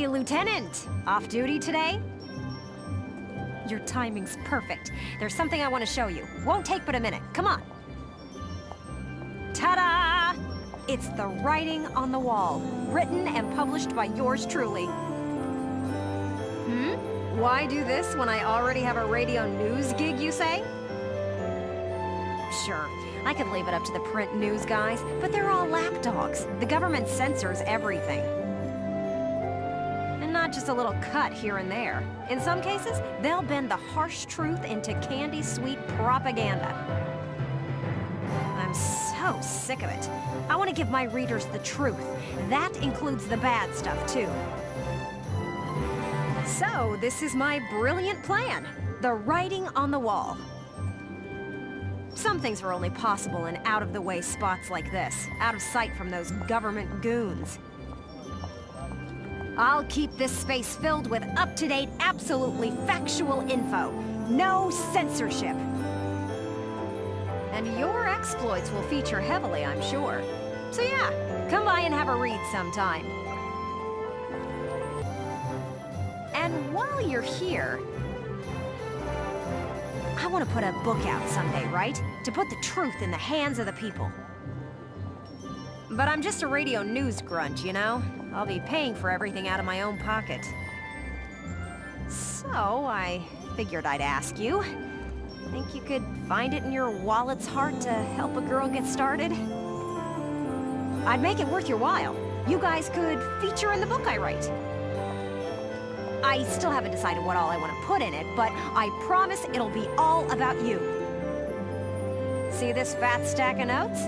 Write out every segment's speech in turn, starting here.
Hey, Lieutenant! Off duty today? Your timing's perfect. There's something I want to show you. Won't take but a minute. Come on. Ta-da! It's the writing on the wall, written and published by yours truly. Why do this when I already have a radio news gig, you say? Sure, I could leave it up to the print news guys, but they're all lapdogs. The government censors everything. And not just a little cut here and there. In some cases, they'll bend the harsh truth into candy-sweet propaganda. I'm so sick of it. I want to give my readers the truth. That includes the bad stuff, too. So, this is my brilliant plan. The writing on the wall. Some things are only possible in out-of-the-way spots like this, out of sight from those government goons. I'll keep this space filled with up-to-date, absolutely factual info. No censorship. And your exploits will feature heavily, I'm sure. So yeah, come by and have a read sometime. And while you're here, I want to put a book out someday, right? To put the truth in the hands of the people. But I'm just a radio news grunt, you know? I'll be paying for everything out of my own pocket. So, I figured I'd ask you. Think you could find it in your wallet's heart to help a girl get started? I'd make it worth your while. You guys could feature in the book I write. I still haven't decided what all I want to put in it, but I promise it'll be all about you. See this fat stack of notes?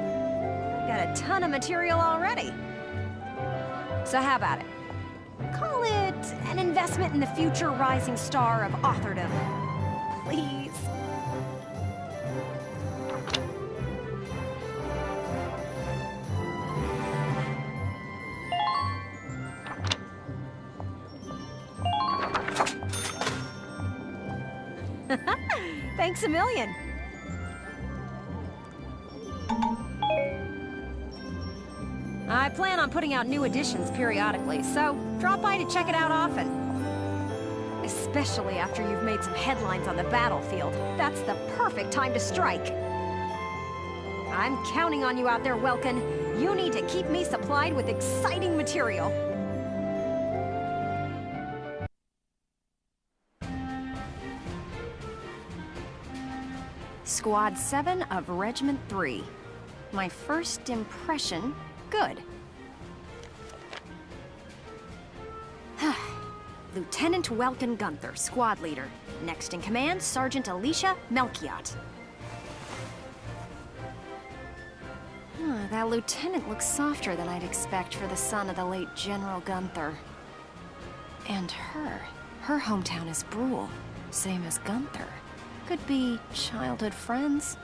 Got a ton of material already. So how about it? Call it an investment in the future rising star of authordom. Please. Thanks a million. I plan on putting out new editions periodically, so drop by to check it out often. Especially after you've made some headlines on the battlefield. That's the perfect time to strike. I'm counting on you out there, Welkin. You need to keep me supplied with exciting material. Squad 7 of Regiment 3. My first impression, good. Lieutenant Welkin Gunther, squad leader. Next in command, Sergeant Alicia Melchiot. That lieutenant looks softer than I'd expect for the son of the late General Gunther. And her hometown is Brule, same as Gunther. Could be childhood friends.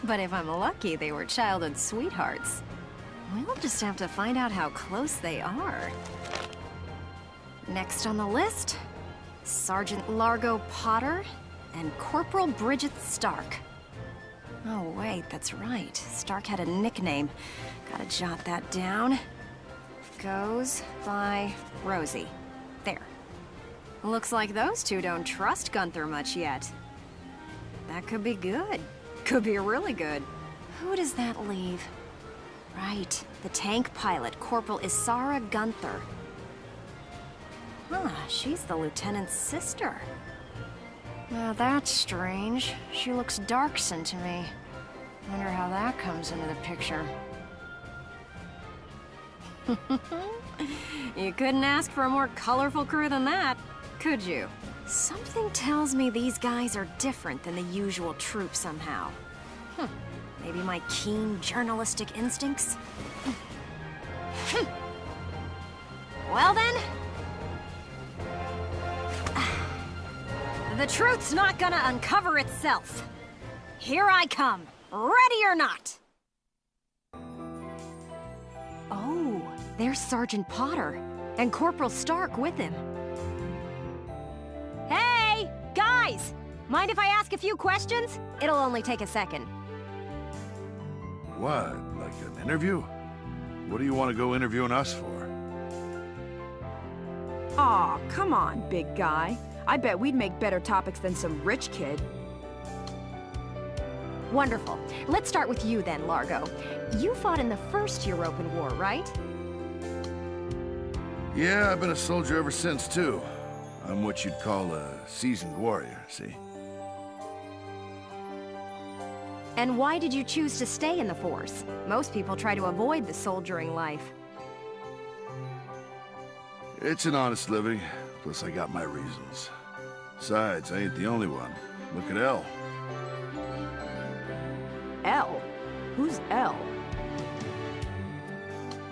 But if I'm lucky, they were childhood sweethearts. We'll just have to find out how close they are. Next on the list, Sergeant Largo Potter and Corporal Bridget Stark. Oh wait, that's right. Stark had a nickname. Gotta jot that down. Goes by Rosie. There. Looks like those two don't trust Gunther much yet. That could be good. Could be really good. Who does that leave? Right, the tank pilot, Corporal Isara Gunther. She's the lieutenant's sister. Now that's strange. She looks dark-skinned to me. Wonder how that comes into the picture. You couldn't ask for a more colorful crew than that, could you? Something tells me these guys are different than the usual troop somehow. Maybe my keen journalistic instincts? Well then... the truth's not gonna uncover itself. Here I come, ready or not. Oh, there's Sergeant Potter, and Corporal Stark with him. Hey, guys! Mind if I ask a few questions? It'll only take a second. What, like an interview? What do you want to go interviewing us for? Aw, come on, big guy. I bet we'd make better topics than some rich kid. Wonderful. Let's start with you then, Largo. You fought in the first European War, right? Yeah, I've been a soldier ever since, too. I'm what you'd call a seasoned warrior, see? And why did you choose to stay in the Force? Most people try to avoid the soldiering life. It's an honest living, plus I got my reasons. Besides, I ain't the only one. Look at Elle. Elle? Who's Elle?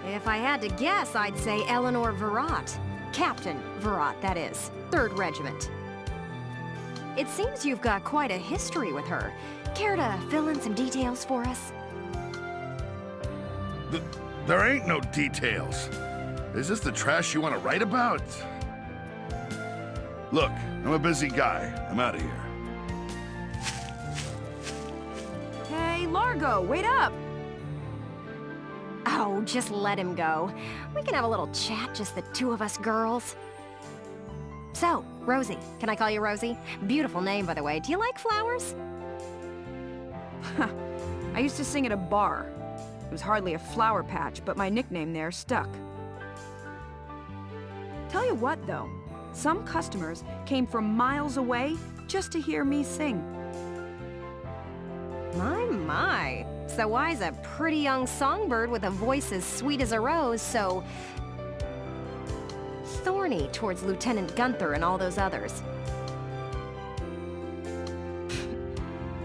If I had to guess, I'd say Eleanor Virat. Captain Virat, that is. 3rd Regiment. It seems you've got quite a history with her. Care to fill in some details for us? There ain't no details. Is this the trash you want to write about? Look, I'm a busy guy. I'm out of here. Hey, Largo, wait up! Oh, just let him go. We can have a little chat, just the two of us girls. So, Rosie. Can I call you Rosie? Beautiful name, by the way. Do you like flowers? I used to sing at a bar. It was hardly a flower patch, but my nickname there stuck. Tell you what, though. Some customers came from miles away just to hear me sing. My. So why's a pretty young songbird with a voice as sweet as a rose so thorny towards Lieutenant Gunther and all those others?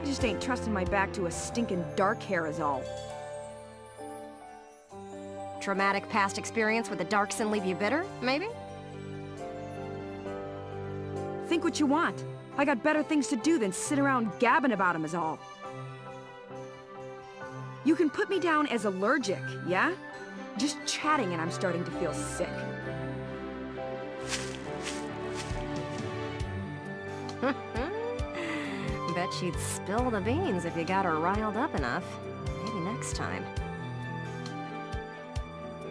I just ain't trusting my back to a stinking dark hair is all. Traumatic past experience with the Darkson leave you bitter, maybe? Think what you want. I got better things to do than sit around gabbing about him is all. You can put me down as allergic, yeah? Just chatting and I'm starting to feel sick. Bet she'd spill the beans if you got her riled up enough. Maybe next time.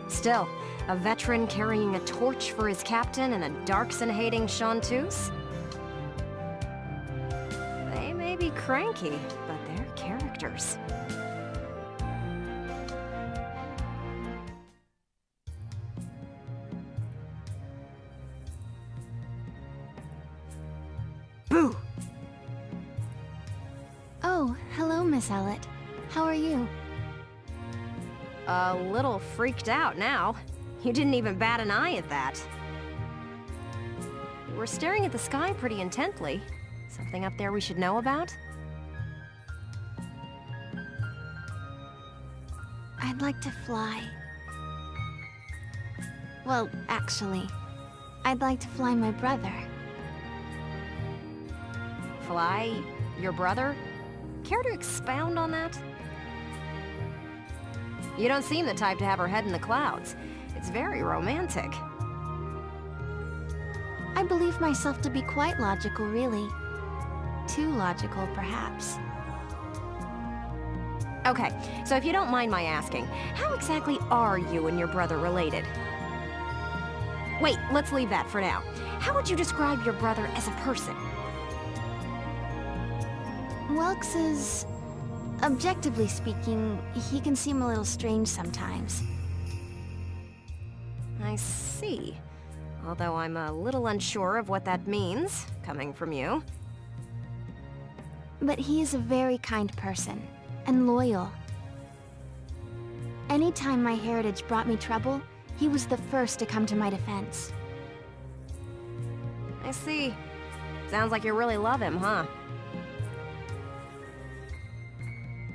Still, a veteran carrying a torch for his captain and a Darkson-hating chanteuse? They may be cranky, but they're characters. Boo! Oh, hello, Miss Ellet. How are you? A little freaked out now. You didn't even bat an eye at that. You were staring at the sky pretty intently. Something up there we should know about? I'd like to fly. Well, actually, I'd like to fly my brother. Fly your brother? Care to expound on that? You don't seem the type to have her head in the clouds. It's very romantic. I believe myself to be quite logical, really. Too logical, perhaps. Okay, so if you don't mind my asking, how exactly are you and your brother related? Wait, let's leave that for now. How would you describe your brother as a person? Welks is... objectively speaking, he can seem a little strange sometimes. I see. Although I'm a little unsure of what that means, coming from you. But he is a very kind person, and loyal. Anytime my heritage brought me trouble, he was the first to come to my defense. I see. Sounds like you really love him, huh?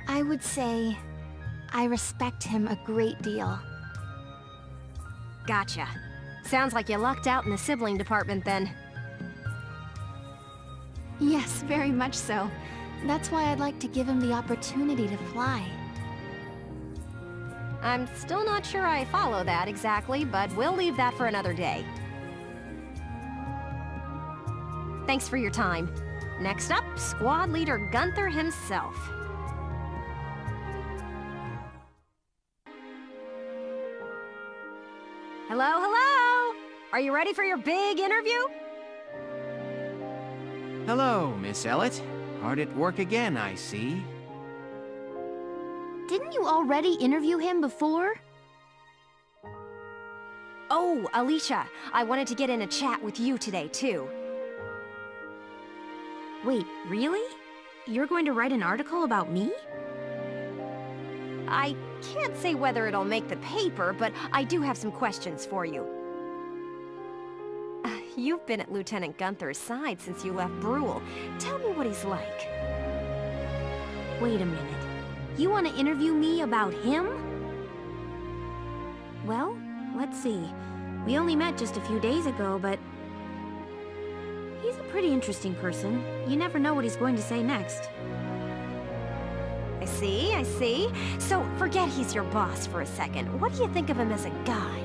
I would say I respect him a great deal. Gotcha. Sounds like you lucked out in the sibling department then. Yes, very much so. That's why I'd like to give him the opportunity to fly. I'm still not sure I follow that exactly, but we'll leave that for another day. Thanks for your time. Next up, Squad Leader Gunther himself. Hello, hello! Are you ready for your big interview? Hello, Miss Ellet. Hard at work again, I see. Didn't you already interview him before? Oh, Alicia, I wanted to get in a chat with you today, too. Wait, really? You're going to write an article about me? I can't say whether it'll make the paper, but I do have some questions for you. You've been at Lieutenant Gunther's side since you left Brule. Tell me what he's like. Wait a minute. You want to interview me about him? Well, let's see. We only met just a few days ago, but... he's a pretty interesting person. You never know what he's going to say next. I see. So, forget he's your boss for a second. What do you think of him as a guy?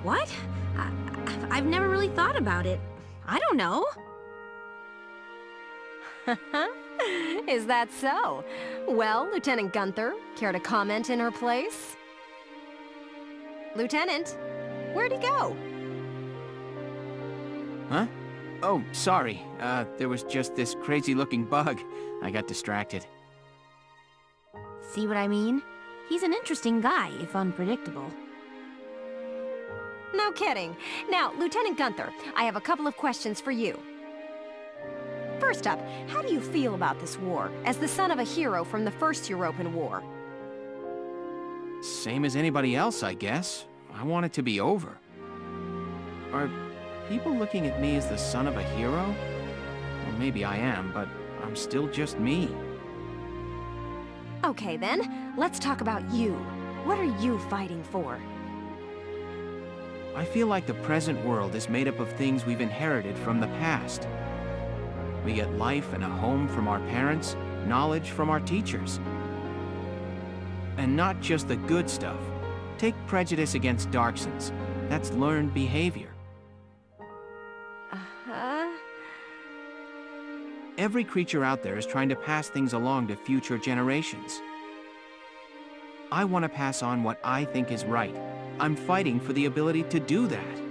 What? I've never really thought about it. I don't know. Is that so? Well, Lieutenant Gunther, care to comment in her place? Lieutenant, where'd he go? Huh? Oh, sorry. There was just this crazy-looking bug. I got distracted. See what I mean? He's an interesting guy, if unpredictable. No kidding. Now, Lieutenant Gunther, I have a couple of questions for you. First up, how do you feel about this war, as the son of a hero from the First European War? Same as anybody else, I guess. I want it to be over. Are people looking at me as the son of a hero? Well, maybe I am, but I'm still just me. Okay then, let's talk about you. What are you fighting for? I feel like the present world is made up of things we've inherited from the past. We get life and a home from our parents, knowledge from our teachers. And not just the good stuff. Take prejudice against Darksons. That's learned behavior. Uh-huh. Every creature out there is trying to pass things along to future generations. I want to pass on what I think is right. I'm fighting for the ability to do that.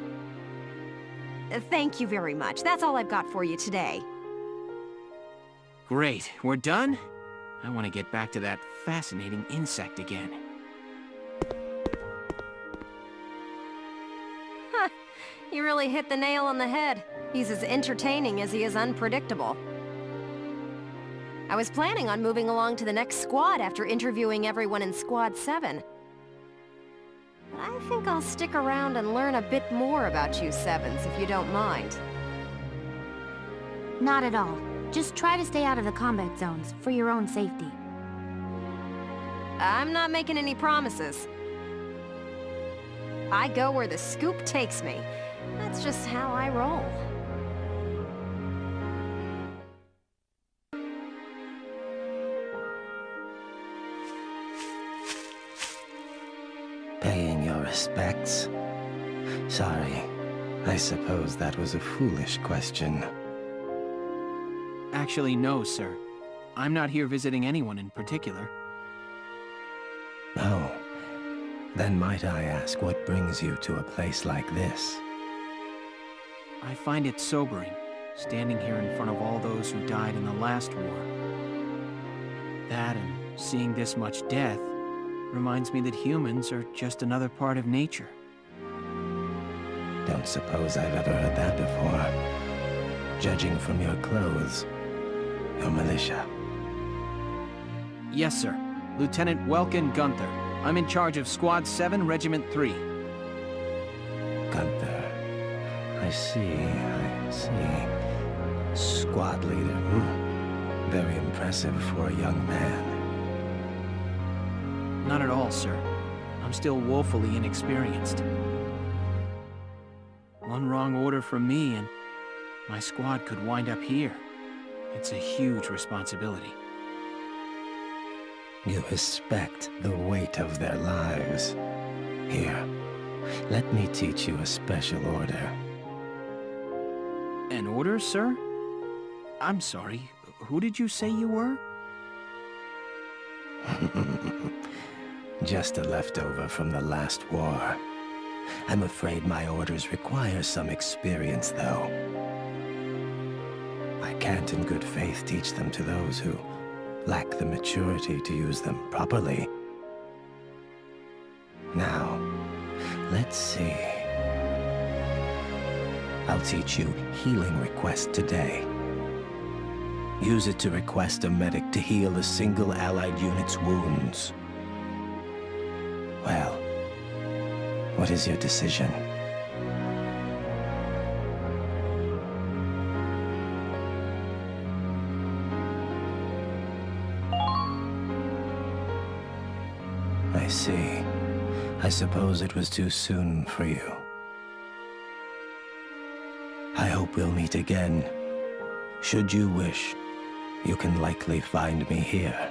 Thank you very much. That's all I've got for you today. Great, we're done? I want to get back to that fascinating insect again. Huh. You really hit the nail on the head. He's as entertaining as he is unpredictable. I was planning on moving along to the next squad after interviewing everyone in Squad 7. But I think I'll stick around and learn a bit more about you Sevens, if you don't mind. Not at all. Just try to stay out of the combat zones, for your own safety. I'm not making any promises. I go where the scoop takes me. That's just how I roll. Paying your respects? Sorry. I suppose that was a foolish question. Actually, no, sir. I'm not here visiting anyone in particular. Oh. Then might I ask what brings you to a place like this? I find it sobering, standing here in front of all those who died in the last war. That and seeing this much death reminds me that humans are just another part of nature. Don't suppose I've ever heard that before. Judging from your clothes, you're militia. Yes, sir. Lieutenant Welkin Gunther. I'm in charge of Squad 7, Regiment 3. Gunther. I see. Squad leader. Very impressive for a young man. Not at all, sir. I'm still woefully inexperienced. One wrong order from me and my squad could wind up here. It's a huge responsibility. You respect the weight of their lives. Here, let me teach you a special order. An order, sir? I'm sorry. Who did you say you were? Just a leftover from the last war. I'm afraid my orders require some experience, though. I can't in good faith teach them to those who lack the maturity to use them properly. Now, let's see. I'll teach you Healing Request today. Use it to request a medic to heal a single allied unit's wounds. Well, what is your decision? I see. I suppose it was too soon for you. I hope we'll meet again. Should you wish, you can likely find me here.